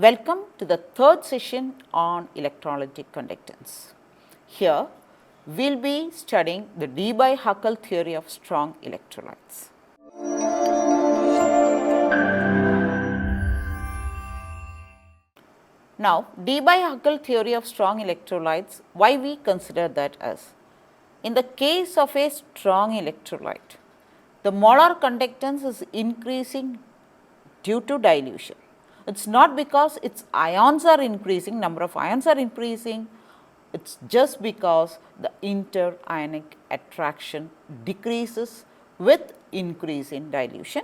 Welcome to the third session on electrolytic conductance. Here we will be studying the Debye-Huckel theory of strong electrolytes. Now, Debye-Huckel theory of strong electrolytes, why we consider that as? In the case of a strong electrolyte, the molar conductance is increasing due to dilution. It is not because its ions are increasing, number of ions are increasing, it is just because the interionic attraction decreases with increase in dilution.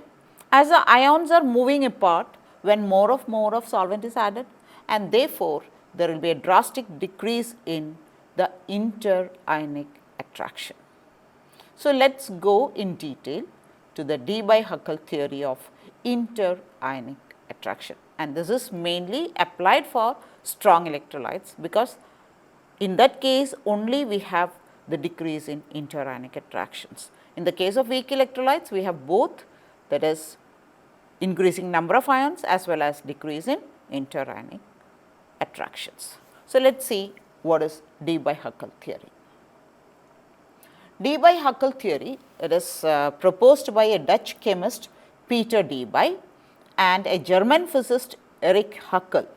As the ions are moving apart when more of solvent is added, and therefore, there will be a drastic decrease in the interionic attraction. So, let us go in detail to the Debye-Huckel theory of interionic attraction, and this is mainly applied for strong electrolytes, because in that case only we have the decrease in interionic attractions. In the case of weak electrolytes, we have both, that is increasing number of ions as well as decrease in interionic attractions. So, let us see what is Debye-Huckel theory. Debye-Huckel theory, it is proposed by a Dutch chemist Peter Debye and a German physicist Erich Huckel,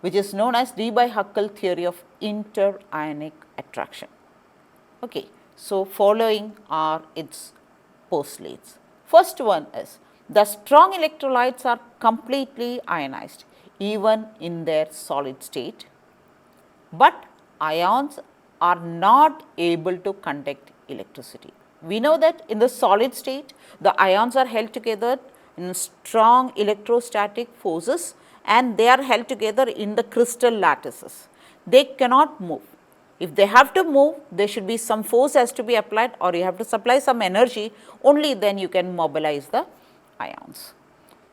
which is known as Debye-Huckel theory of interionic attraction. Okay. So, following are its postulates. First one is the strong electrolytes are completely ionized even in their solid state, but ions are not able to conduct electricity. We know that in the solid state the ions are held together in strong electrostatic forces and they are held together in the crystal lattices. They cannot move. If they have to move, there should be some force has to be applied, or you have to supply some energy, only then you can mobilize the ions.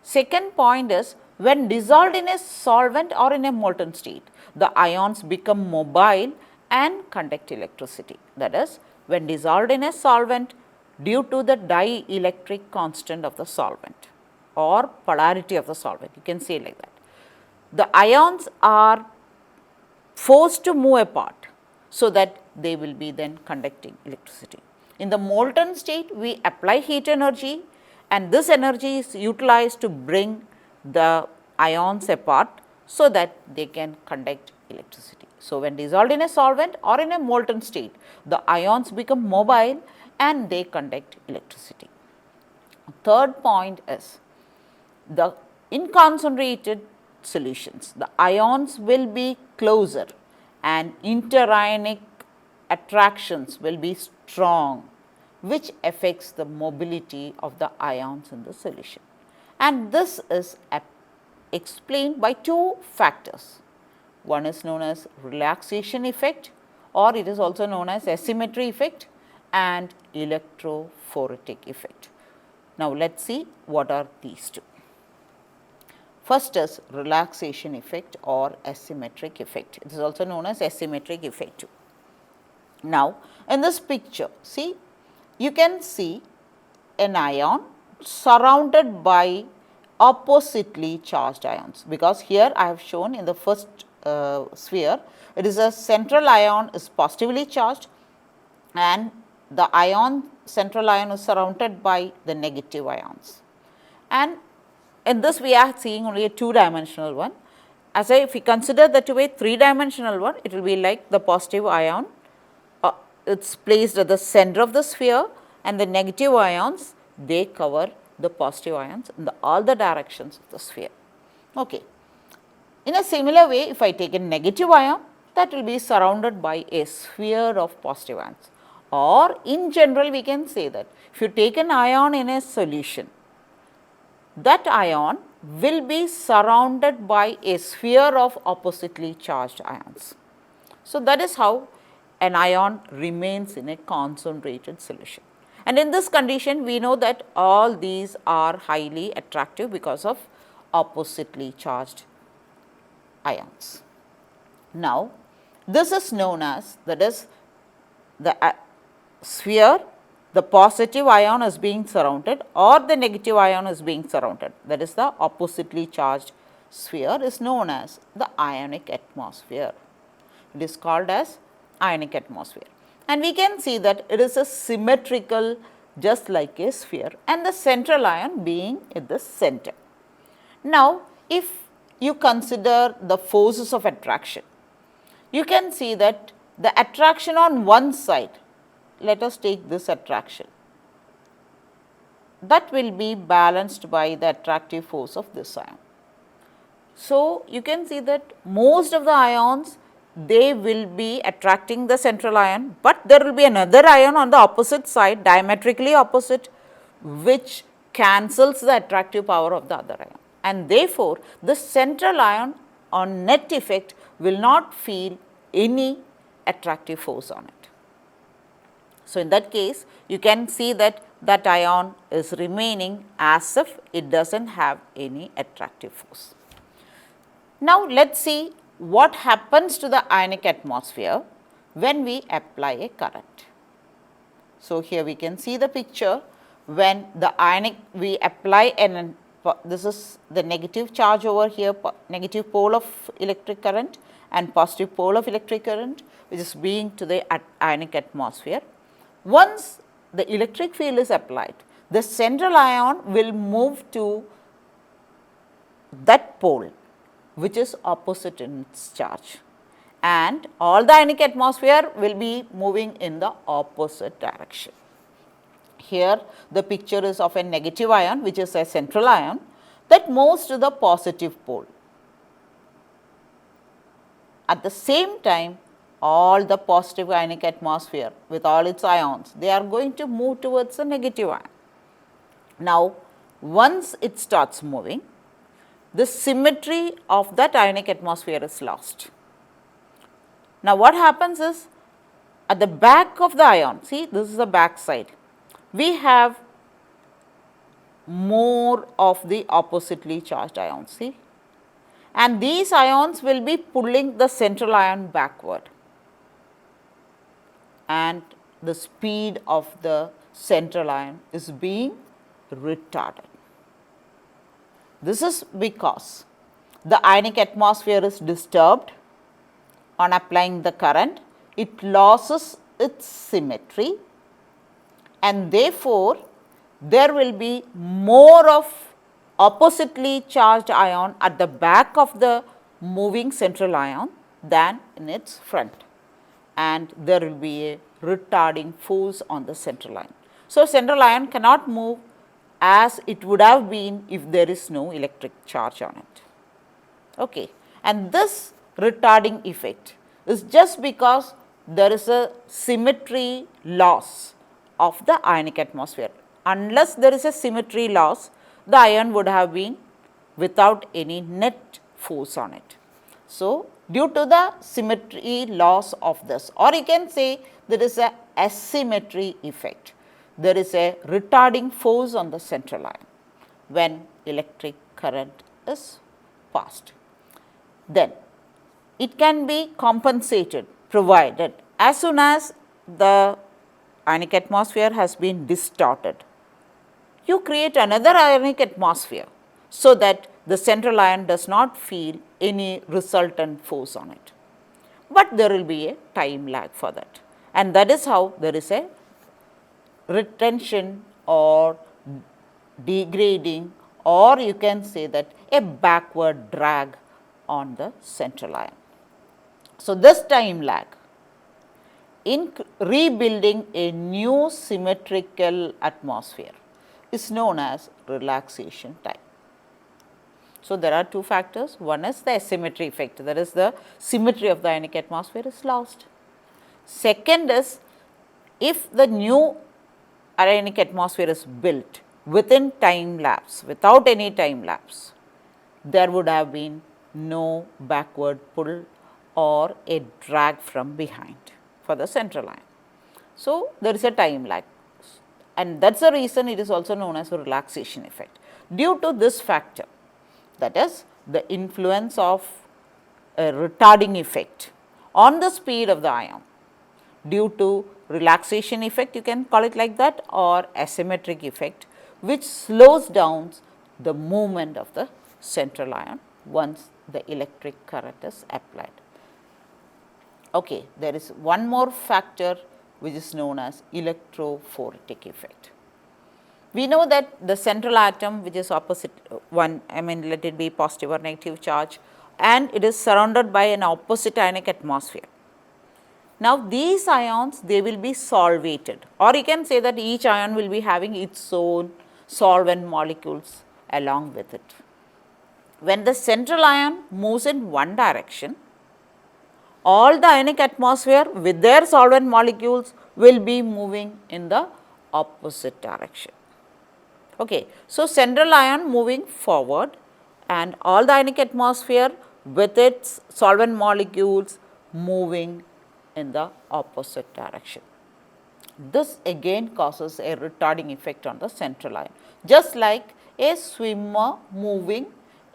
Second point is, when dissolved in a solvent or in a molten state, the ions become mobile and conduct electricity. That is, when dissolved in a solvent, due to the dielectric constant of the solvent or polarity of the solvent, you can say like that, the ions are forced to move apart, so that they will be then conducting electricity. In the molten state, we apply heat energy and this energy is utilized to bring the ions apart, so that they can conduct electricity. So, when dissolved in a solvent or in a molten state, the ions become mobile and they conduct electricity. Third point is, the in concentrated solutions, the ions will be closer and interionic attractions will be strong, which affects the mobility of the ions in the solution. And this is explained by two factors. One is known as relaxation effect, or it is also known as asymmetry effect, and electrophoretic effect. Now, let us see what are these two. First is relaxation effect or asymmetric effect. It is also known as asymmetric effect too. Now, in this picture, see, you can see an ion surrounded by oppositely charged ions, because here I have shown in the first sphere, it is a central ion is positively charged and the central ion is surrounded by the negative ions. And in this we are seeing only a two-dimensional one. As if we consider that to be a three-dimensional one, it will be like the positive ion, it is placed at the center of the sphere, and the negative ions, they cover the positive ions in all the directions of the sphere. Okay. In a similar way, if I take a negative ion, that will be surrounded by a sphere of positive ions, or in general we can say that if you take an ion in a solution, that ion will be surrounded by a sphere of oppositely charged ions. So, that is how an ion remains in a concentrated solution. And in this condition, we know that all these are highly attractive because of oppositely charged ions. Now, this is known as, that is, the sphere, the positive ion is being surrounded or the negative ion is being surrounded, that is the oppositely charged sphere is known as the ionic atmosphere. It is called as ionic atmosphere. And we can see that it is a symmetrical just like a sphere and the central ion being at the center. Now, if you consider the forces of attraction, you can see that the attraction on one side, let us take this attraction, that will be balanced by the attractive force of this ion. So, you can see that most of the ions, they will be attracting the central ion, but there will be another ion on the opposite side, diametrically opposite, which cancels the attractive power of the other ion. And therefore, the central ion on net effect will not feel any attractive force on it. So, in that case, you can see that that ion is remaining as if it does not have any attractive force. Now, let us see what happens to the ionic atmosphere when we apply a current. So, here we can see the picture when the ionic, we apply an, this is the negative charge over here, negative pole of electric current and positive pole of electric current, which is being to the ionic atmosphere. Once the electric field is applied, the central ion will move to that pole which is opposite in its charge, and all the ionic atmosphere will be moving in the opposite direction. Here the picture is of a negative ion, which is a central ion, that moves to the positive pole. At the same time, all the positive ionic atmosphere with all its ions, they are going to move towards the negative ion. Now, once it starts moving, the symmetry of that ionic atmosphere is lost. Now, what happens is, at the back of the ion, see this is the back side, we have more of the oppositely charged ions, see, and these ions will be pulling the central ion backward, and the speed of the central ion is being retarded. This is because the ionic atmosphere is disturbed on applying the current, it loses its symmetry, and therefore, there will be more of oppositely charged ion at the back of the moving central ion than in its front, and there will be a retarding force on the central ion. So, central ion cannot move as it would have been if there is no electric charge on it. Okay. And this retarding effect is just because there is a symmetry loss of the ionic atmosphere. Unless there is a symmetry loss, the ion would have been without any net force on it. So, due to the symmetry loss of this, or you can say there is a asymmetry effect, there is a retarding force on the central ion when electric current is passed. Then it can be compensated provided as soon as the ionic atmosphere has been distorted, you create another ionic atmosphere so that the central ion does not feel any resultant force on it, but there will be a time lag for that, and that is how there is a retention or degrading, or you can say that a backward drag on the central ion. So, this time lag in rebuilding a new symmetrical atmosphere is known as relaxation time. So, there are two factors. One is the asymmetry effect, that is the symmetry of the ionic atmosphere is lost. Second is, if the new ionic atmosphere is built within time lapse, without any time lapse, there would have been no backward pull or a drag from behind for the central ion. So, there is a time lag, and that is the reason it is also known as a relaxation effect. Due to this factor, that is the influence of a retarding effect on the speed of the ion due to relaxation effect, you can call it like that, or asymmetric effect, which slows down the movement of the central ion once the electric current is applied. Okay, there is one more factor which is known as electrophoretic effect. We know that the central atom, which is opposite one, I mean let it be positive or negative charge, and it is surrounded by an opposite ionic atmosphere. Now, these ions, they will be solvated, or you can say that each ion will be having its own solvent molecules along with it. When the central ion moves in one direction, all the ionic atmosphere with their solvent molecules will be moving in the opposite direction. Okay. So, central ion moving forward and all the ionic atmosphere with its solvent molecules moving in the opposite direction. This again causes a retarding effect on the central ion, just like a swimmer moving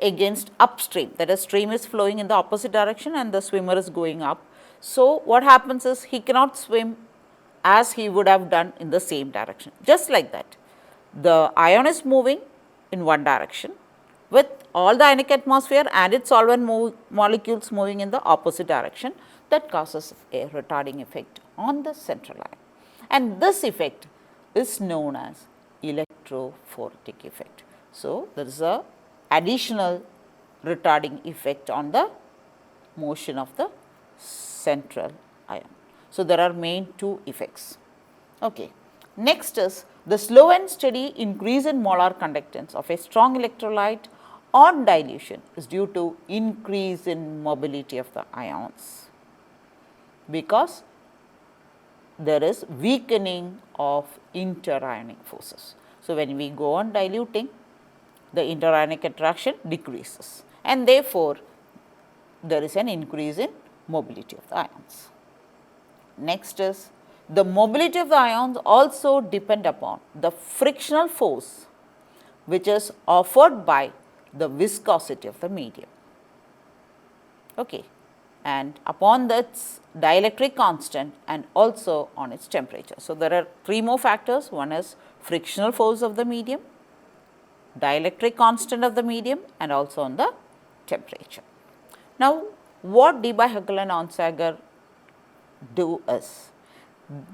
against upstream, that is, stream is flowing in the opposite direction and the swimmer is going up. So, what happens is he cannot swim as he would have done in the same direction. Just like that, the ion is moving in one direction with all the ionic atmosphere and its solvent molecules moving in the opposite direction. That causes a retarding effect on the central ion, and this effect is known as electrophoretic effect. So, there is a additional retarding effect on the motion of the central ion. So, there are main two effects. Okay. Next is the slow and steady increase in molar conductance of a strong electrolyte on dilution is due to increase in mobility of the ions, because there is weakening of interionic forces. So, when we go on diluting, the interionic attraction decreases, and therefore, there is an increase in mobility of the ions. Next is the mobility of the ions also depend upon the frictional force which is offered by the viscosity of the medium. Okay. And upon its dielectric constant and also on its temperature. So, there are three more factors. One is frictional force of the medium, dielectric constant of the medium, and also on the temperature. Now, what Debye-Huckel and Onsager do is,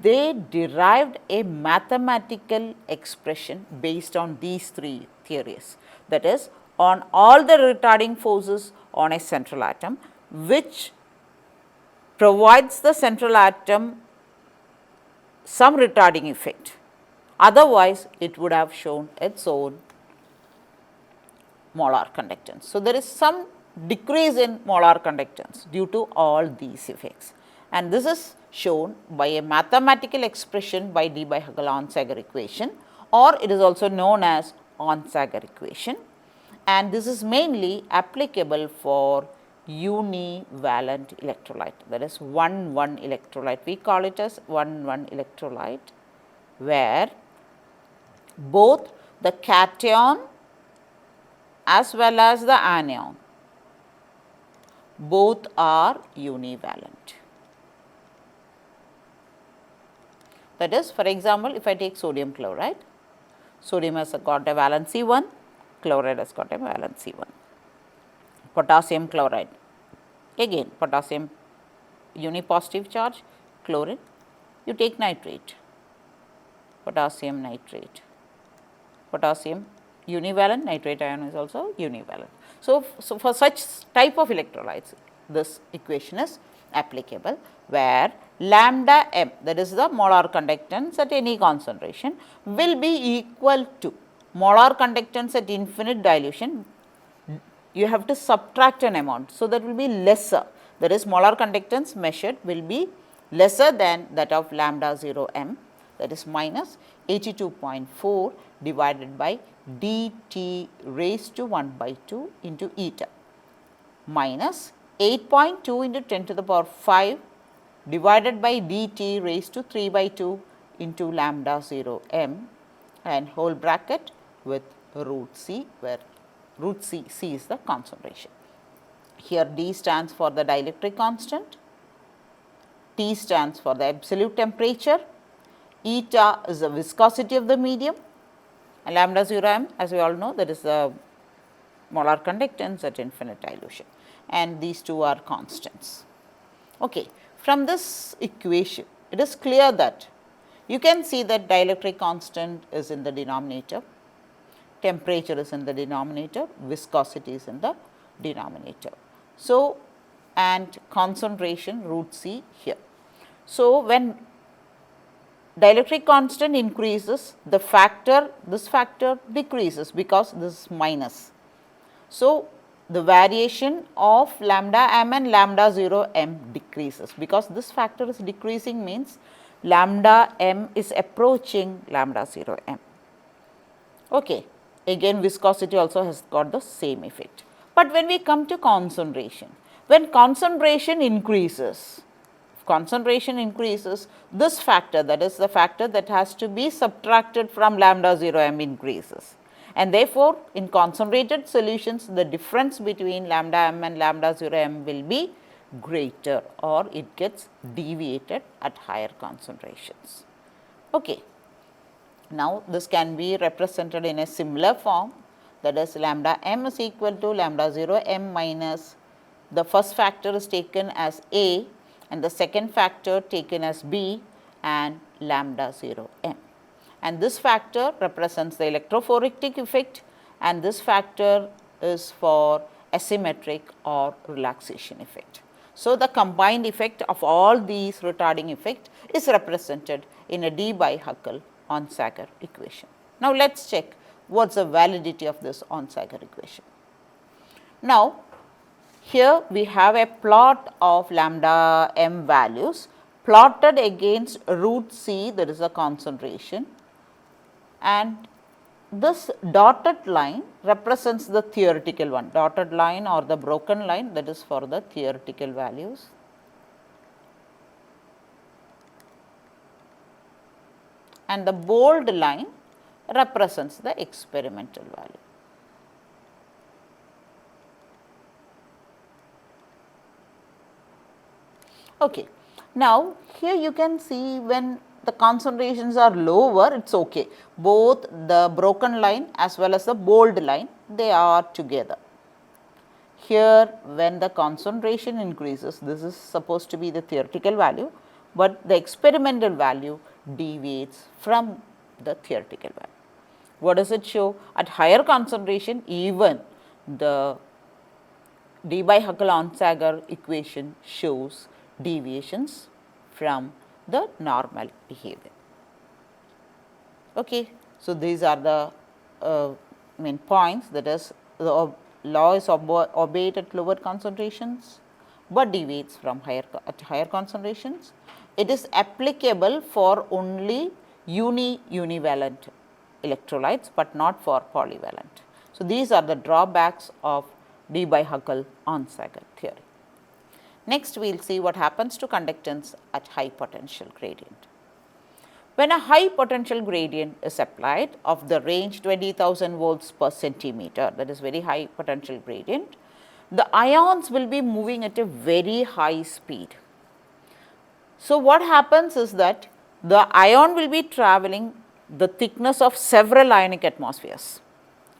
they derived a mathematical expression based on these three theories, that is, on all the retarding forces on a central atom, which provides the central atom some retarding effect. Otherwise, it would have shown its own molar conductance. So, there is some decrease in molar conductance due to all these effects, and this is shown by a mathematical expression by Debye-Huckel-Onsager equation, or it is also known as Onsager equation, and this is mainly applicable for univalent electrolyte, that is 1,1 electrolyte. We call it as 1,1 electrolyte, where both the cation as well as the anion both are univalent. That is, for example, if I take sodium chloride, sodium has got a valency 1, chloride has got a valency 1. Potassium chloride, again potassium unipositive charge, chlorine, you take nitrate, potassium nitrate, potassium univalent, nitrate ion is also univalent. So, for such type of electrolytes, this equation is applicable, where lambda m, that is the molar conductance at any concentration, will be equal to molar conductance at infinite dilution. You have to subtract an amount, so that will be lesser, that is molar conductance measured will be lesser than that of lambda 0 m, that is minus 82.4 divided by dt raised to 1 by 2 into eta, minus 8.2 into 10 to the power 5 divided by dt raised to 3 by 2 into lambda 0 m, and whole bracket with root c, where root c is the concentration. Here d stands for the dielectric constant, T stands for the absolute temperature, eta is the viscosity of the medium, and lambda 0 m, as we all know, that is the molar conductance at infinite dilution, and these two are constants. Okay. From this equation, it is clear that you can see that dielectric constant is in the denominator, temperature is in the denominator, viscosity is in the denominator. So, and concentration root C here. So, when dielectric constant increases, the factor, this factor decreases because this is minus. So, the variation of lambda m and lambda 0 m decreases, because this factor is decreasing means lambda m is approaching lambda 0 m. Okay. Again, viscosity also has got the same effect. But when we come to concentration, when concentration increases, this factor, that is the factor that has to be subtracted from lambda 0 m, increases. And therefore, in concentrated solutions, the difference between lambda m and lambda 0 m will be greater, or it gets deviated at higher concentrations. Okay. Now, this can be represented in a similar form, that is lambda m is equal to lambda 0 m minus the first factor is taken as A and the second factor taken as B and lambda 0 m. And this factor represents the electrophoretic effect, and this factor is for asymmetric or relaxation effect. So, the combined effect of all these retarding effect is represented in a Debye-Huckel Onsager equation. Now, let us check what is the validity of this Onsager equation. Now, here we have a plot of lambda m values plotted against root C, that is the concentration, and this dotted line represents the theoretical one, dotted line or the broken line, that is for the theoretical values. And the bold line represents the experimental value. Okay. Now, here you can see when the concentrations are lower, it is okay. Both the broken line as well as the bold line, they are together. Here, when the concentration increases, this is supposed to be the theoretical value, but the experimental value deviates from the theoretical value. What does it show? At higher concentration, even the Debye-Huckel Onsager equation shows deviations from the normal behavior. Okay. So, these are the main points, that is the law is obeyed at lower concentrations, but deviates from at higher concentrations. It is applicable for only univalent electrolytes, but not for polyvalent. So, these are the drawbacks of Debye-Huckel Onsager theory. Next, we will see what happens to conductance at high potential gradient. When a high potential gradient is applied of the range 20,000 volts per centimeter, that is very high potential gradient, the ions will be moving at a very high speed. So, what happens is that the ion will be travelling the thickness of several ionic atmospheres.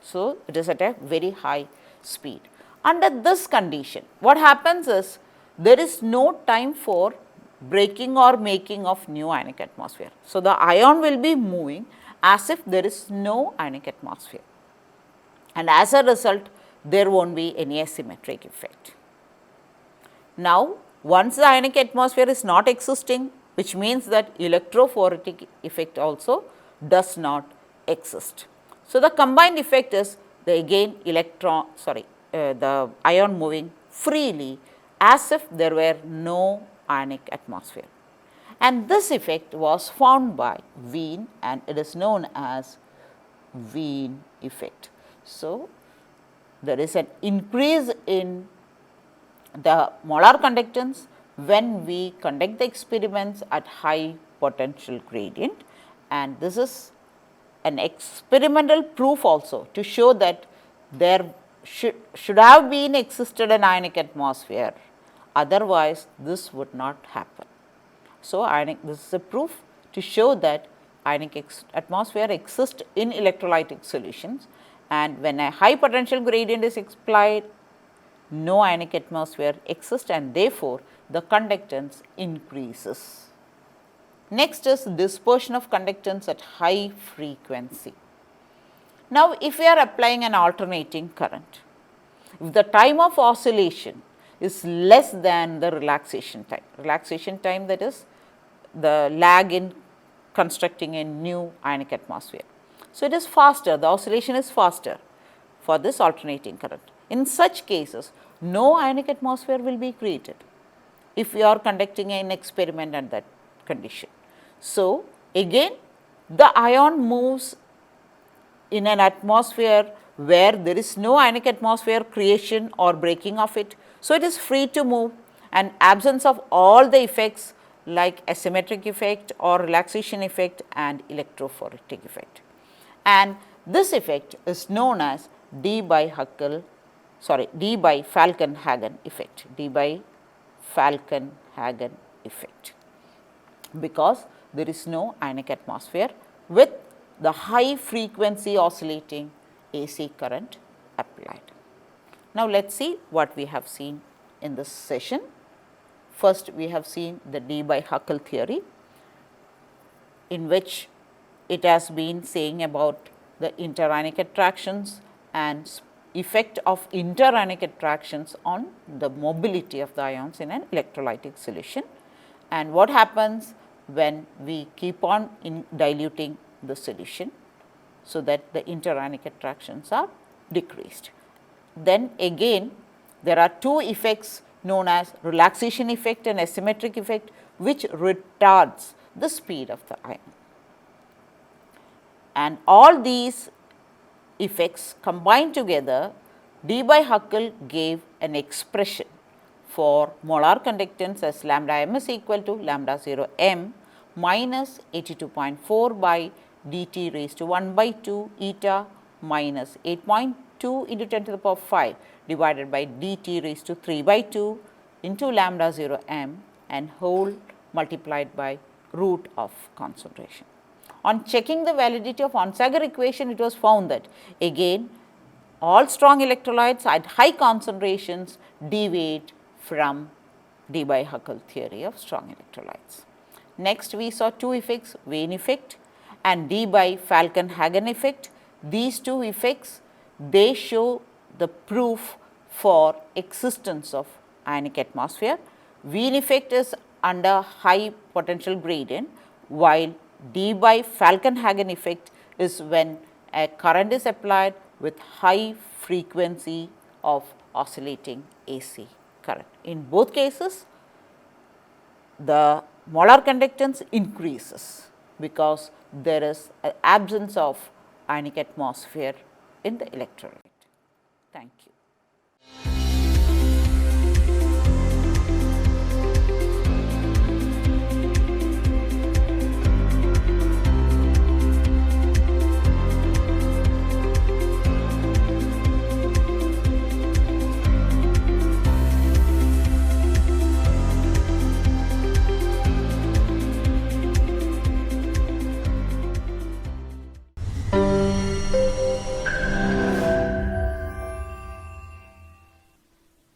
So, it is at a very high speed. Under this condition, what happens is there is no time for breaking or making of new ionic atmosphere. So, the ion will be moving as if there is no ionic atmosphere, and as a result there will not be any asymmetric effect. Now, once the ionic atmosphere is not existing, which means that electrophoretic effect also does not exist. So, the combined effect is the the ion moving freely as if there were no ionic atmosphere, and this effect was found by Wien, and it is known as Wien effect. So, there is an increase in the molar conductance when we conduct the experiments at high potential gradient, and this is an experimental proof also to show that there should have been existed an ionic atmosphere, otherwise this would not happen. So, this is a proof to show that ionic atmosphere exists in electrolytic solutions, and when a high potential gradient is applied, no ionic atmosphere exists and therefore, the conductance increases. Next is dispersion of conductance at high frequency. Now, if we are applying an alternating current, if the time of oscillation is less than the relaxation time that is the lag in constructing a new ionic atmosphere. So, it is faster, the oscillation is faster for this alternating current. In such cases, no ionic atmosphere will be created if we are conducting an experiment at that condition. So, again the ion moves in an atmosphere where there is no ionic atmosphere creation or breaking of it. So, it is free to move and absence of all the effects like asymmetric effect or relaxation effect and electrophoretic effect. And this effect is known as Debye-Falkenhagen effect, Debye-Falkenhagen effect, because there is no ionic atmosphere with the high frequency oscillating AC current applied. Now, let us see what we have seen in this session. First, we have seen the Debye-Huckel theory, in which it has been saying about the interionic attractions and effect of interionic attractions on the mobility of the ions in an electrolytic solution, and what happens when we keep on diluting the solution, so that the interionic attractions are decreased. Then again there are two effects known as relaxation effect and asymmetric effect, which retards the speed of the ion. And all these effects combined together, Debye-Huckel gave an expression for molar conductance as lambda m is equal to lambda 0 m minus 82.4 by dt raised to 1 by 2 eta minus 8.2 into 10 to the power 5 divided by dt raised to 3 by 2 into lambda 0 m and whole multiplied by root of concentration. On checking the validity of Onsager equation, it was found that again all strong electrolytes at high concentrations deviate from Debye-Huckel theory of strong electrolytes. Next, we saw two effects, Wien effect and Debye-Falkenhagen effect. These two effects, they show the proof for existence of ionic atmosphere. Wien effect is under high potential gradient, while Debye-Falkenhagen effect is when a current is applied with high frequency of oscillating AC current. In both cases, the molar conductance increases because there is an absence of ionic atmosphere in the electrolyte. Thank you.